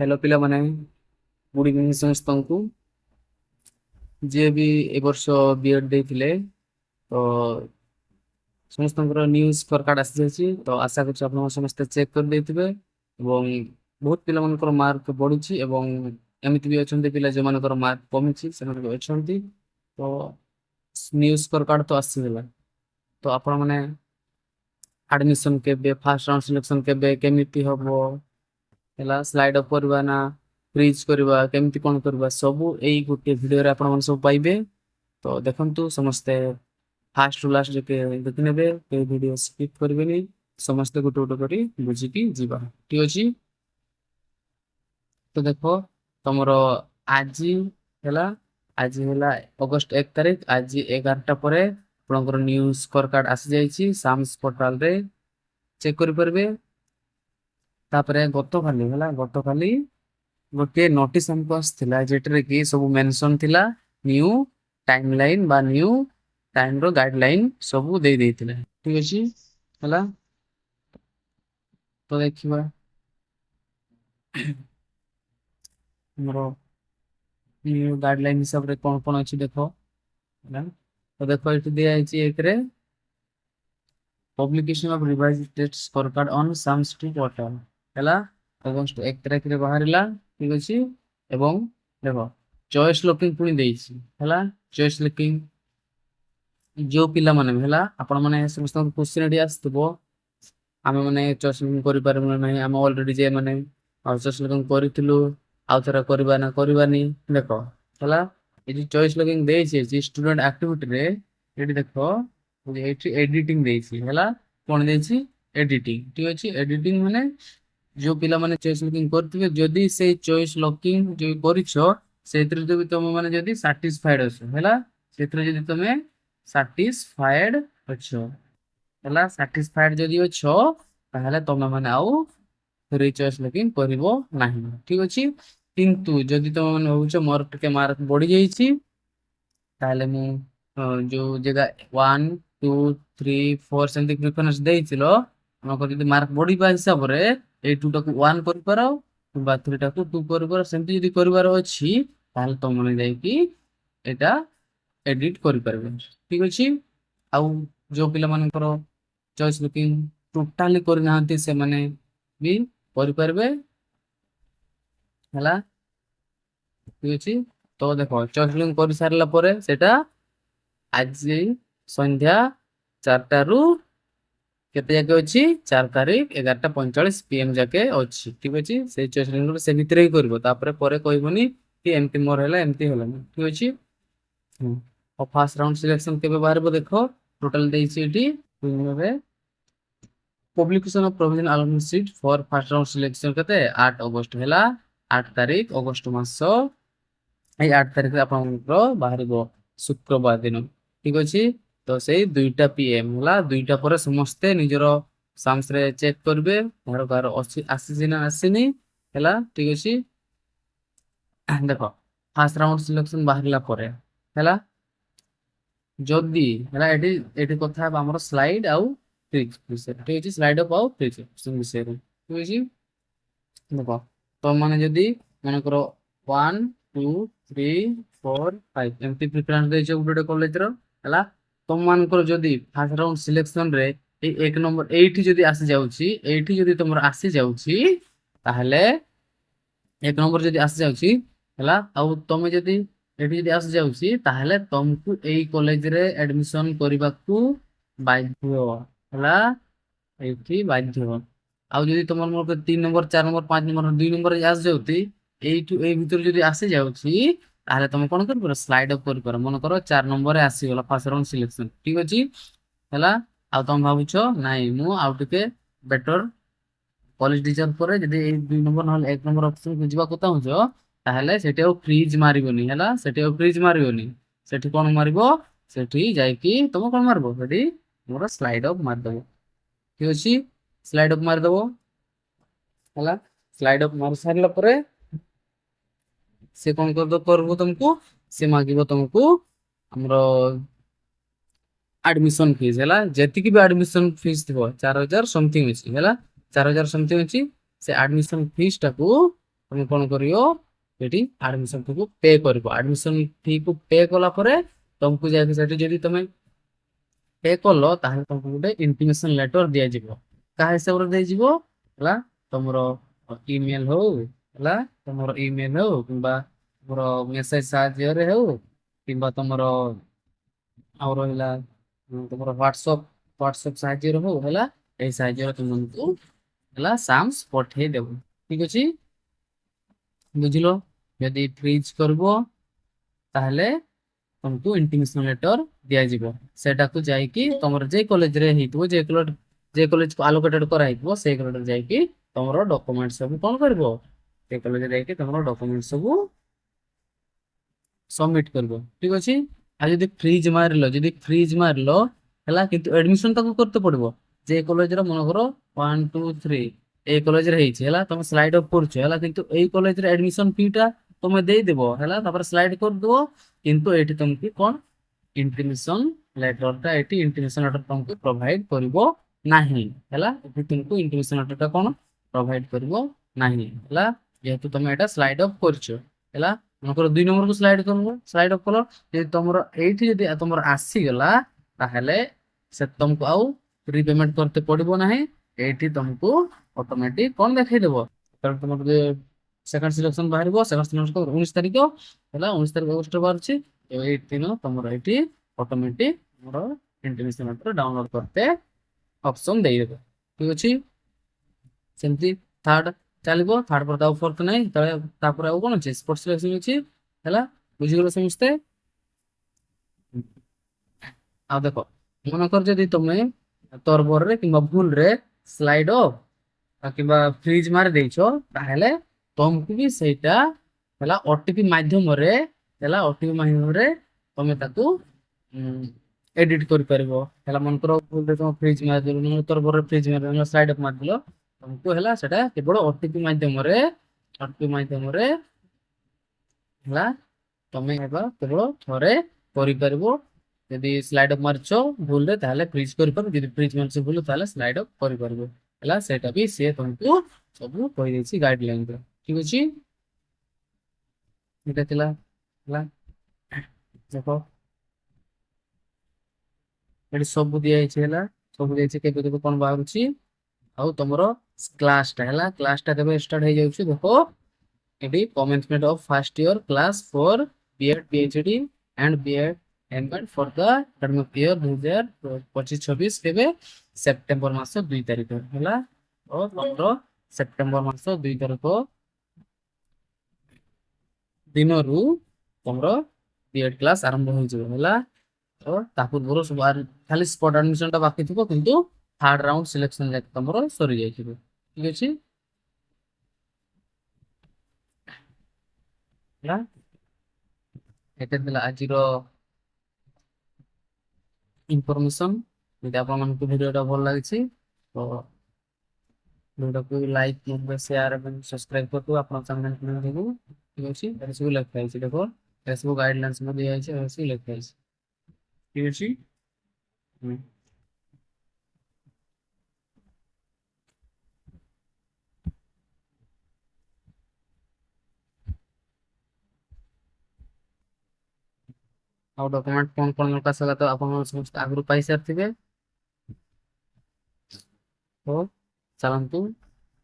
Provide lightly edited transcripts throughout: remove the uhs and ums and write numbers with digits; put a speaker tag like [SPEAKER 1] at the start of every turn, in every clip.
[SPEAKER 1] Hello ପିଲାମାନେ good evening ସମସ୍ତଙ୍କୁ ଯିଏ ବି ଏ ବର୍ଷ ବିଏଡ୍ ଦେଇଥିଲେ ତ ସମସ୍ତଙ୍କର ନ୍ୟୁ ସ୍କୋର କାର୍ଡ ଆସିଯାଇଛି ତ ଆଶା କରୁଛି ଆପଣ ସମସ୍ତେ ଚେକ୍ କରିଦେଇଥିବେ ଏବଂ ବହୁତ ପିଲାମାନଙ୍କର ମାର୍କ ବଢୁଛି ଏବଂ ଏମିତି ବି ଅଛନ୍ତି ପିଲା ଯେଉଁମାନଙ୍କର ମାର୍କ କମିଛି ସେମାନେ ବି ଅଛନ୍ତି ତ ନ୍ୟୁ ସ୍କୋର କାର୍ଡ ତ ଆସିଗଲା ତ ଆପଣମାନେ ଆଡମିସନ କେବେ ଫାର୍ଷ୍ଟ ରାଉଣ୍ଡ ସିଲେକ୍ସନ କେବେ କେମିତି ହବ ହେଲା ସ୍ଲାଇଡ୍ ଅପ୍ କରିବା ନା ଫ୍ରିଜ୍ କରିବା କେମିତି କଣ କରିବା ସବୁ ଏଇ ଗୋଟିଏ ଭିଡିଓରେ ଆପଣମାନେ ସବୁ ପାଇବେ ତ ଦେଖନ୍ତୁ ସମସ୍ତେ ଫାର୍ଷ୍ଟ ରୁ ଲାଷ୍ଟ ଯାକେ ଦେଖିନେବେ କେହି ଭିଡିଓ ସ୍କିପ୍ କରିବେନି ସମସ୍ତେ ଗୋଟେ ଗୋଟେ କରି ବୁଝିକି ଯିବା ଠିକ ଅଛି ତ ଦେଖ ତମର ଆଜି ହେଲା ଆଜି ହେଲା ଅଗଷ୍ଟ 1 ତାରିଖ ଆଜି 11ଟା ପରେ ଆପଣଙ୍କର ନ୍ୟୁ ସ୍କୋର କାର୍ଡ ଆସିଯାଇଛି ସାମ୍ସ ପୋର୍ଟାଲରେ ଚେକ୍ କରିପାରିବେ ତାପରେ ଗତକାଲି ହେଲା ଗତକାଲି ଗୋଟିଏ ନୋଟିସ୍ ଆମକୁ ଆସିଥିଲା ଯେଥିରେ କି ସବୁ ମେନସନ ଥିଲା ନ୍ୟୁ ଟାଇମ ଲାଇନ ବା ନ୍ୟୁ ଟାଇମ ର ଗାଇଡଲାଇନ ସବୁ ଦେଇ ଦେଇଥିଲେ ଠିକ ଅଛି ହେଲା ତ ଦେଖିବା ଆମର ନ୍ୟୁ ଗାଇଡଲାଇନ ହିସାବରେ କଣ କଣ ଅଛି ଦେଖ ହେଲା ତ ଦେଖ ଏଠି ଦିଆଯାଇଛି ଏଥିରେ publication of revise test score card on Samasti portal ହେଲା ଅଗଷ୍ଟ 1 ତାରିଖରେ ବାହାରିଲା ଠିକ ଅଛି ଏବଂ ଦେଖ ଚଏସ୍ ଲକିଂ ପୁଣି ଦେଇଛି ହେଲା ଚଏସ୍ ଲକିଂ ଯୋଉ ପିଲାମାନେ ବି ହେଲା ଆପଣ ମାନେ ସମସ୍ତଙ୍କ କ୍ୱେଶ୍ଚିନ୍ ଏଠି ଆସିଥିବ ଆମେ ମାନେ ଚଏସ୍ ଲକିଂ କରିପାରିବୁ ନା ନାହିଁ ଆମେ ଅଲରେଡି ଯେ ମାନେ ଚଏସ୍ ଲକିଂ କରିଥିଲୁ ଆଉ ଥରେ କରିବା ନା କରିବାନି ଦେଖ ହେଲା ଏ ଯୋଉ ଚଏସ୍ ଲକିଂ ଦେଇଛି ଷ୍ଟୁଡେଣ୍ଟ ଆକ୍ଟିଭିଟିରେ ଏଠି ଦେଖ ଏଠି ଏଡିଟିଂ ଦେଇଛି ହେଲା କଣ ଦେଇଛି ଏଡିଟିଂ ଠିକ ଅଛି ଏଡିଟିଂ ମାନେ ଯୋଉ ପିଲାମାନେ ଚଏସ୍ ଲକିଂ କରିଥିବେ ଯଦି ସେଇ ଚଏସ୍ ଲକିଂ ଯୋଉ କରିଛ ସେଇଥିରେ ଯଦି ତମେ ମାନେ ଯଦି ସାଟିସ୍ଫାଏଡ ଅଛ ହେଲା ସେଥିରେ ଯଦି ତମେ ସାଟିସ୍ଫାଏଡ ଅଛ ହେଲା ସାଟିସ୍ଫାଏଡ ଯଦି ଅଛ ତାହେଲେ ତମେ ମାନେ ଆଉ ରିଚଏସ୍ ଲକିଂ କରିବ ନାହିଁ ଠିକ ଅଛି କିନ୍ତୁ ଯଦି ତମେ ମାନେ ଭାବୁଛ ମୋର ଟିକେ ମାର୍କ ବଢି ଯାଇଛି ତାହେଲେ ମୁଁ ଯୋଉ ଜାଗା 1 2 3 4 ସେମିତି ପ୍ରିଫରେନ୍ସ ଦେଇଥିଲ ଆମକୁ ଯଦି ମାର୍କ ବଢିବା ହିସାବରେ ଏଇ 2 ଟାକୁ 1 କରିପାର କିମ୍ବା 3 ଟାକୁ 2 କରିପାର ସେମିତି ଯଦି କରିବାର ଅଛି ତାହେଲେ ତମେ ଯାଇକି ଏଇଟା ଏଡିଟ କରିପାରିବେ ଠିକ ଅଛି ଆଉ ଯୋଉ ପିଲାମାନଙ୍କର ଚଏସ୍ ଲୁକିଂ ଟୋଟାଲି କରିନାହାନ୍ତି ସେମାନେ ବି କରିପାରିବେ ହେଲା ଠିକ ଅଛି ତ ଦେଖ ଚଏସ୍ ଲୁକିଂ କରିସାରିଲା ପରେ ସେଟା ଆଜି ସନ୍ଧ୍ୟା 4ଟାରୁ କେତେ ଯାକେ ଅଛି 4 ତାରିଖ 11ଟା 45 PM ଯାକେ ଅଛି ଠିକ ଅଛି ସେଇ ଚଏସ୍ ଲୁକିଂ ସେ ଭିତରେ ହିଁ କରିବ ତାପରେ ପରେ କହିବନି କି ଏମିତି ମୋର ହେଲା ଏମିତି ହେଲାନି ଠିକ ଅଛି ଆଉ ଫାର୍ଷ୍ଟ ରାଉଣ୍ଡ ସିଲେକ୍ସନ କେବେ ବାହାରିବ ଦେଖ ଟୋଟାଲ ଦେଇଛି ଏଠି publication of provision allotment seat for first round selection କେତେ 8 ଅଗଷ୍ଟ ହେଲା 8 ତାରିଖ ଅଗଷ୍ଟ ମାସ ଏଇ 8 ତାରିଖରେ ଆପଣଙ୍କର ବାହାରିବ ଶୁକ୍ରବାର ଦିନ ଠିକ ଅଛି ତ ସେଇ 2ଟା PM ହେଲା 2ଟା ପରେ ସମସ୍ତେ ନିଜର ସାମ୍ସରେ ଚେକ୍ କରିବେ କାହାର କାହାର ଆସିଛି ନା ଆସିନି ହେଲା ଠିକ ଅଛି ଦେଖ ଫାର୍ଷ୍ଟ ରାଉଣ୍ଡ ସିଲେକ୍ସନ ବାହାରିଲା ପରେ ହେଲା ଯଦି ହେଲା ଏଠି ଏଠି କଥା ହେବା ଆମର ସ୍ଲାଇଡ୍ ଆଉ ଫ୍ରିଜ୍ ବିଷୟରେ ଠିକ ଅଛି ସ୍ଲାଇଡ୍ ଅପ୍ ଆଉ ଫ୍ରିଜ୍ ବିଷୟରେ ଠିକ ଅଛି ଦେଖ ତମମାନେ ଯଦି ମନେକର 1 2 3 4 5 ଏମିତି ପ୍ରିଫରେନ୍ସ ଦେଇଛ ଗୋଟେ ଗୋଟେ କଲେଜର ହେଲା ତମମାନଙ୍କର ଯଦି ଫାର୍ଷ୍ଟ ରାଉଣ୍ଡ ସିଲେକ୍ସନରେ ଏଇ 1 ନମ୍ବର ଏଇଠି ଯଦି ଆସିଯାଉଛି ଏଇଠି ଯଦି ତମର ଆସିଯାଉଛି ତାହେଲେ 1 ନମ୍ବର ଯଦି ଆସିଯାଉଛି ହେଲା ଆଉ ତମେ ଯଦି ଏଠି ଯଦି ଆସିଯାଉଛି ତାହେଲେ ତମକୁ ଏଇ କଲେଜରେ ଆଡମିସନ କରିବାକୁ ବାଧ୍ୟ ହେଲା ଏଇଠି ବାଧ୍ୟ ଆଉ ଯଦି ତମର ମୋର 3 ନମ୍ବର 4 ନମ୍ବର 5 ନମ୍ବର 2 ନମ୍ବର ଆସିଯାଉଛି ଏଇଠୁ ଏଇ ଭିତରେ ଯଦି ଆସିଯାଉଛି ତାହେଲେ ତମେ କଣ କରିପାର ସ୍ଲାଇଡ୍ ଅପ୍ କରିପାର ମନେକର 4 ନମ୍ବରରେ ଆସିଗଲା ଫାର୍ଷ୍ଟ ରାଉଣ୍ଡ ସିଲେକ୍ସନ ଠିକ ଅଛି ହେଲା ଆଉ ତମେ ଭାବୁଛ ନାଇଁ ମୁଁ ଆଉ ଟିକେ ବେଟର କଲେଜ ଟିଚର ପରେ ଯଦି ଏଇ 2 ନମ୍ବର ନହେଲେ 1 ନମ୍ବର ଅପସନକୁ ଯିବାକୁ ଚାହୁଁଛ ତାହେଲେ ସେଠି ଆଉ ଫ୍ରିଜ ମାରିବନି ହେଲା ସେଠି ଆଉ ଫ୍ରିଜ ମାରିବନି ସେଠି କଣ ମାରିବ ସେଠି ଯାଇକି ତମେ କଣ ମାରିବ ସେଠି ମୋର ସ୍ଲାଇଡ୍ ଅପ୍ ମାରିଦବ ଠିକ ଅଛି ସ୍ଲାଇଡ୍ ଅପ୍ ମାରିଦବ ହେଲା ସ୍ଲାଇଡ୍ ଅପ୍ ମାରି ସାରିଲା ପରେ ସେ କଣ କରିବ ତମକୁ ସେ ମାଗିବ ତମକୁ ଆମର ଆଡମିସନ ଫିସ୍ ହେଲା ଯେତିକି ବି ଆଡମିସନ ଫିସ୍ ଥିବ 4,000 ସମଥିଙ୍ଗ ଅଛି ହେଲା 4,000 ସମଥିଙ୍ଗ ଅଛି ସେ ଆଡମିସନ ଫିସ୍ ଟାକୁ তুমি କଣ କରିବ ଏଠି ଆଡମିସନ ଫି କୁ ପେ କରିବ। ଆଡମିସନ ଫି କୁ ପେ କଲା ପରେ ତମକୁ ଯାଇକି ସେଠି ଯଦି ତମେ ପେ କଲ ତାହେଲେ ତମକୁ ଗୋଟେ ଇଣ୍ଟିମେସନ ଲେଟର ଦିଆଯିବ। କାହା ହିସାବରେ ଦିଆଯିବ ହେଲା ତମର ଇମେଲ ହଉ ହେଲା ତମର ଇମେଲ ହଉ କିମ୍ବା ତମର ମେସେଜ ସାହାଯ୍ୟରେ ହଉ କିମ୍ବା ତମର ଆଉ ରହିଲା ତମର ହ୍ୱାଟ୍ସଆପ ସାହାଯ୍ୟରେ ହଉ ହେଲା ଏହି ସାହାଯ୍ୟରେ ତୁମକୁ ହେଲା ସାମ୍ସ ପଠେଇ ଦେବ। ଠିକ ଅଛି ବୁଝିଲ। ଯଦି ଫ୍ରିଜ କରିବ ତାହେଲେ ତମକୁ ଇଣ୍ଟିମେସନ ଲେଟର ଦିଆଯିବ। ସେଟାକୁ ଯାଇକି ତମର ଯେ କଲେଜରେ ହେଇଥିବ ଯେ କଲେଜକୁ ଆଲୋକେଟେଡ କରାହେଇଥିବ ସେଇ କଲେଜରେ ଯାଇକି ତମର ଡକୁମେଣ୍ଟ ସବୁ କଣ କରିବ ସେ କଲେଜରେ ଯାଇକି ତମର ଡକୁମେଣ୍ଟ ସବୁ ସବମିଟ କରିବ। ଠିକ ଅଛି। ଆଉ ଯଦି ଫ୍ରିଜ ମାରିଲ ହେଲା କିନ୍ତୁ ଆଡମିସନ ତାକୁ କରତେ ପଡିବ। ଯେ କଲେଜର ମନେକର 1 2 3 ଏଇ କଲେଜରେ ହେଇଛି ହେଲା ତମେ ସ୍ଲାଇଡ ଅଫ୍ କରୁଛ ହେଲା କିନ୍ତୁ ଏଇ କଲେଜରେ ଆଡମିସନ ଫି ଟା ତମେ ଦେଇଦେବ ହେଲା ତାପରେ ସ୍ଲାଇଡ କରିଦେବ କିନ୍ତୁ ଏଇଠି ତମକୁ କଣ ଇଣ୍ଟିମେସନ ଲେଟର ତମକୁ ପ୍ରୋଭାଇଡ କରିବ ନାହିଁ ହେଲା। ଏଠି ତୁମକୁ ଇଣ୍ଟିମେସନ ଲେଟର ଟା କଣ ପ୍ରୋଭାଇଡ କରିବ ନାହିଁ ହେଲା ଯେହେତୁ ତମେ ଏଟା ସ୍ଲାଇଡ ଅଫ୍ କରିଛ ହେଲା। ମନେକର 2 ନମ୍ବରକୁ ସ୍ଲାଇଡ ଅଫ୍ କଲ ଯଦି ତମର ଏଇଠି ଯଦି ତମର ଆସିଗଲା ତାହେଲେ ସେ ତମକୁ ଆଉ ରିପେମେଣ୍ଟ କରତେ ପଡିବ ନାହିଁ। ଏଇଠି ତମକୁ ଅଟୋମେଟିକ କଣ ଦେଖେଇଦେବ କାରଣ ତମର ଯେ ସେକେଣ୍ଡ ସିଲେକ୍ସନ ବାହାରିବ। ସେକେଣ୍ଡ ସିଲେକ୍ସନ 19 ତାରିଖ ହେଲା 19 ତାରିଖ ଅଗଷ୍ଟ ବାହାରୁଛି। ଏଇ ଦିନ ତମର ଏଇଠି ଅଟୋମେଟିକ ତମର ଇଣ୍ଟିମେସନ ଲେଟର ଡାଉନଲୋଡ କରତେ ଅପସନ ଦେଇଦେବେ। ଠିକ ଅଛି। ସେମିତି ଥାର୍ଡ ଚାଲିବ। ଥାର୍ଡ ପରେ ଆଉ ଫୋର୍ଥ ନାହିଁ ତାପରେ ଆଉ କଣ ଅଛି ସ୍ପୋର୍ଟସ ସିଲେକ୍ସନ ଅଛି ହେଲା। ବୁଝିଗଲ ସମସ୍ତେ। ଆଉ ଦେଖ ମନେକର ଯଦି ତମେ ତରବରରେ କିମ୍ବା ଭୁଲରେ ସ୍ଲାଇଡ କିମ୍ବା ଫ୍ରିଜ ମାରି ଦେଇଛ ତାହେଲେ ତମକୁ ବି ସେଇଟା ହେଲା ଓଟିପି ମାଧ୍ୟମରେ ତମେ ତାକୁ ଏଡିଟ କରିପାରିବ ହେଲା। ମନେକର ଭୁଲରେ ତମ ଫ୍ରିଜ ମାରିଦେଲ ତରବରରେ ଫ୍ରିଜ ମାରିଦେଲ ସ୍ଲାଇଡ ଅଫ୍ ମାରିଦେଲ ତମକୁ ହେଲା ସେଟା କେବଳ ଓଟିପି ମାଧ୍ୟମରେ ହେଲା ତମେ ଏବେ କେବଳ ଥରେ କରିପାରିବ। ଯଦି ସ୍ଲାଇଡ ଅଫ୍ ମାରିଛ ଭୁଲରେ ତାହେଲେ ଫ୍ରିଜ କରିପାରିବ। ଯଦି ଫ୍ରିଜ ମାରିଛ ଭୁଲ ତାହେଲେ ସ୍ଲାଇଡ ଅଫ୍ କରିପାରିବ ହେଲା। ସେଇଟା ବି ସିଏ ତମକୁ ସବୁ କହିଦେଇଛି ଗାଇଡଲାଇନରେ। ଠିକ ଅଛି। ଏଇଟା ଥିଲା ହେଲା ଦେଖ ଏଠି ସବୁ ଦିଆଯାଇଛି ହେଲା ସବୁ ଦିଆଯାଇଛି କେବେ କେବେ କଣ ବାହାରୁଛି। ଆଉ ତମର କ୍ଲାସଟା ହେଲା କ୍ଲାସଟା କେବେ ଷ୍ଟାର୍ଟ ହେଇଯାଉଛି ଦେଖ ଏଠି commencement of first year class for BEd PhD and BEd MEd for the academic year 2025-26 କେବେ ସେପ୍ଟେମ୍ବର ମାସ 2 ତାରିଖ ହେଲା। ତ ତମର ସେପ୍ଟେମ୍ବର ମାସ 2 ତାରିଖ ଦିନରୁ ତମର ବିଏଡ କ୍ଲାସ ଆରମ୍ଭ ହେଇଯିବ ହେଲା। ତ ତା ପୂର୍ବରୁ ସବୁ ଖାଲି ସ୍ପଟ ଆଡମିସନ ଟା ବାକି ଥିବ କିନ୍ତୁ ଥାର୍ଡ ରାଉଣ୍ଡ ସିଲେକ୍ସନ ଯାକେ ତମର ସରିଯାଇଥିବ। ଠିକ ଅଛି ହେଲା। ଏତେ ଥିଲା ଆଜିର ଇନଫର୍ମେସନ। ଯଦି ଆପଣମାନଙ୍କୁ ଭିଡ଼ିଓଟା ଭଲ ଲାଗିଛି ତ ଭିଡ଼ିଓକୁ ଲାଇକ୍ ସେୟାର ଏବଂ ସବସ୍କ୍ରାଇବ କରିଦେବୁ ଆପଣଙ୍କ ସାଙ୍ଗମାନଙ୍କୁ। ଠିକ ଅଛି ଏଠି ସବୁ ଲେଖା ହେଇଛି ଦେଖ ଏଠି ସବୁ ଗାଇଡଲାଇନ୍ସ ମଧ୍ୟ ଦିଆଯାଇଛି ଏଠି ସବୁ ଲେଖା ହେଇଛି। ଠିକ ଅଛି। ହୁଁ। ଆଉ ଡକୁମେଣ୍ଟ କଣ କଣ ଦରକାର ସେଟା ତ ଆପଣ ସମସ୍ତେ ଆଗରୁ ପାଇସାରିଥିବେ। ହଉ ଚାଲନ୍ତୁ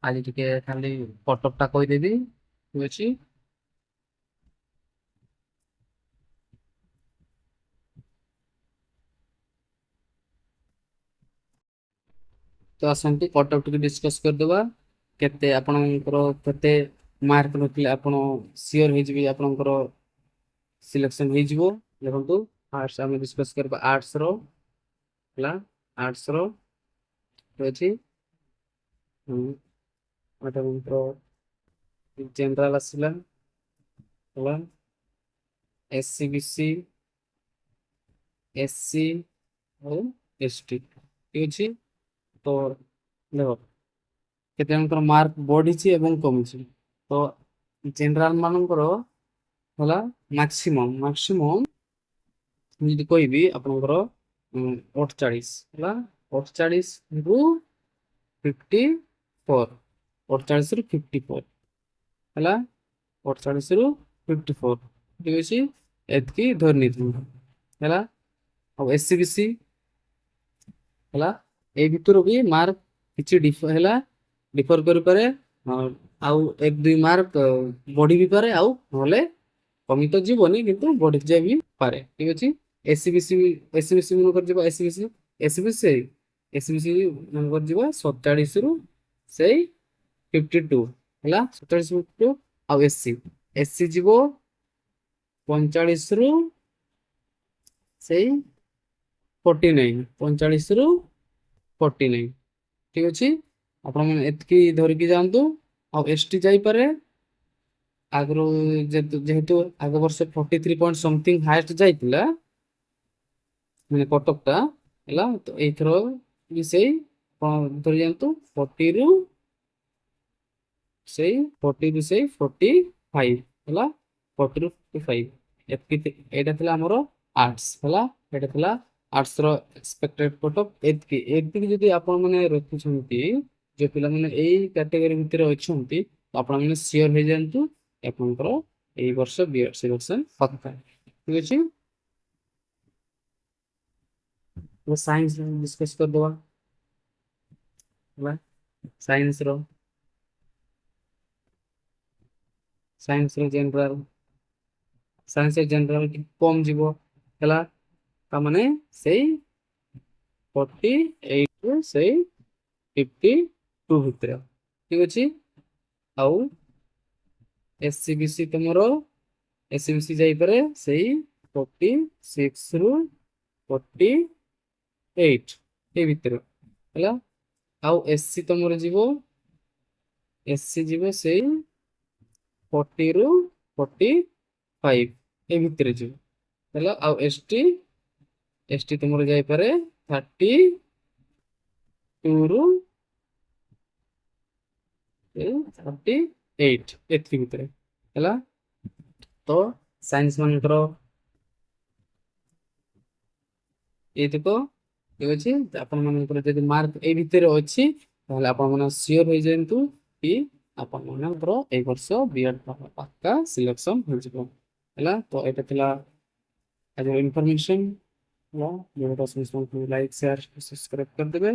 [SPEAKER 1] ଆଜି ଟିକେ ଖାଲି କଟକ ଟା କହିଦେବି। ଠିକ ଅଛି। ତ ଆସନ୍ତୁ କଟକ ଟିକେ ଡିସ୍କସ କରିଦେବା। କେତେ ଆପଣଙ୍କର କେତେ ମାର୍କ ରଖିଲେ ଆପଣ ସିଓର ହେଇଯିବେ ଆପଣଙ୍କର ସିଲେକ୍ସନ ହେଇଯିବ। ଦେଖନ୍ତୁ ଫାର୍ଷ୍ଟ ଆମେ ଡିସ୍କସ କରିବା ଆର୍ଟସ ର ହେଲା। ଆର୍ଟସ ର ଅଛି ଜେନେରାଲ ଆସିଲା ହେଲା ଏସସି ବିସି ଏସସି ଆଉ ଏସଟି ଠିକ ଅଛି। ତ ଦେଖ କେତେ ଜଣଙ୍କର ମାର୍କ ବଢିଛି ଏବଂ କମିଛି। ତ ଜେନେରାଲ ମାନଙ୍କର ହେଲା ମାକ୍ସିମମ୍ ମୁଁ ଯଦି କହିବି ଆପଣଙ୍କର 48 ହେଲା 48 ରୁ 54 48 ରୁ 54 ହେଲା 48 ରୁ 54 ଠିକ ଅଛି ଏତିକି ଧରି ନେଇଥିବୁ ହେଲା। ଆଉ ଏସସିବିସି ହେଲା ଏଇ ଭିତରୁ ବି ମାର୍କ କିଛି ହେଲା ଡିଫର କରିପାରେ। ଆଉ 1-2 ମାର୍କ ବଢି ବି ପାରେ ଆଉ ନହେଲେ କମି ତ ଯିବନି କିନ୍ତୁ ବଢି ଯାଇ ବି ପାରେ ଠିକ ଅଛି। ଏସସିବିସି ଏସସିବିସି ମନେକର ଯିବା ଏସସିବିସି ଏସସିବିସି ଏସସିବିସି ମନେକର ଯିବା 47 ରୁ ସେଇ 52 ହେଲା 47 52 ଆଉ ଏସସି ଏସସି ଯିବ 45 ରୁ ସେଇ 49 45 ରୁ 49 ଠିକ ଅଛି। ଆପଣ ମାନେ ଏତିକି ଧରିକି ଯାଆନ୍ତୁ। ଆଉ ଏସଟି ଯାଇପାରେ ଆଗରୁ ଯେହେତୁ ଆଗ ବର୍ଷ 43 ପଏଣ୍ଟ ସମଥିଙ୍ଗ ହାଏଷ୍ଟ ଯାଇଥିଲା ମାନେ କଟକ ଟା ହେଲା ତ ଏଇଥର ବି ସେଇ ଆପଣ ଧରି ଯାଆନ୍ତୁ 40 ରୁ ସେଇ 45 ହେଲା 40 ରୁ 45 ଏତିକି ଏଇଟା ଥିଲା ଆମର ଆର୍ଟସ ହେଲା ଏଇଟା ଥିଲା ଆର୍ଟସ ର ଏକ୍ସପେକ୍ଟେଡ କଟଅଫ ଏତିକି ଏତିକି ଯଦି ଆପଣ ମାନେ ରଖୁଛନ୍ତି ଯେ ପିଲାମାନେ ଏଇ କ୍ୟାଟେଗୋରୀ ଭିତରେ ଅଛନ୍ତି ତ ଆପଣ ମାନେ ସିଓର ହେଇଯାଆନ୍ତୁ ଆପଣଙ୍କର ଏଇ ବର୍ଷ ବିଏଡ୍ ସିଲେକ୍ସନ ପକ୍କା ଠିକ ଅଛି। ସାଇନ୍ସ ଡିସ୍କସ କରିଦବା ହେଲା ସାଇନ୍ସ ର ଜେନେରାଲ ସାଇନ୍ସ ଜେନେରାଲ କମ ଯିବ ହେଲା ତାମାନେ ସେଇ 48 ରୁ ସେଇ 52 ଭିତରେ ଠିକ ଅଛି। ଆଉ ଏସସିବିସି ତମର ଏସସିବିସି ଯାଇପାରେ ସେଇ 46 ରୁ 48 ଏଇ ଭିତରେ ହେଲା। ଆଉ ଏସସି ତମର ଯିବ ଏସସି ଯିବ ସେଇ 40 ରୁ 45 ଏ ଭିତରେ ଯିବ ହେଲା। ଆଉ ଏସଟି ତମର ଯାଇପାରେ 32 ରୁ 38 ଏତିକି ଭିତରେ ହେଲା। ତ ସାଇନ୍ସ ମାନଙ୍କର ଏଇତକ ଠିକ ଅଛି। ଆପଣ ମାନଙ୍କର ଯଦି ମାର୍କ ଏଇ ଭିତରେ ଅଛି ତାହେଲେ ଆପଣ ମାନେ ସିଓର ହେଇଯାଆନ୍ତୁ କି ଆପଣ ମାନଙ୍କର ଏଇ ବର୍ଷ ବିଏଡ୍ ପକ୍କା ସିଲେକ୍ସନ ହେଇଯିବ ହେଲା। ତ ଏଇଟା ଥିଲା ଆଜିର ଇନଫର୍ମେସନ ହେଲା। ଭିଡ଼ିଓଟା ସମସ୍ତଙ୍କୁ ଲାଇକ୍ ସେୟାର ସବସ୍କ୍ରାଇब କରିଦେବେ।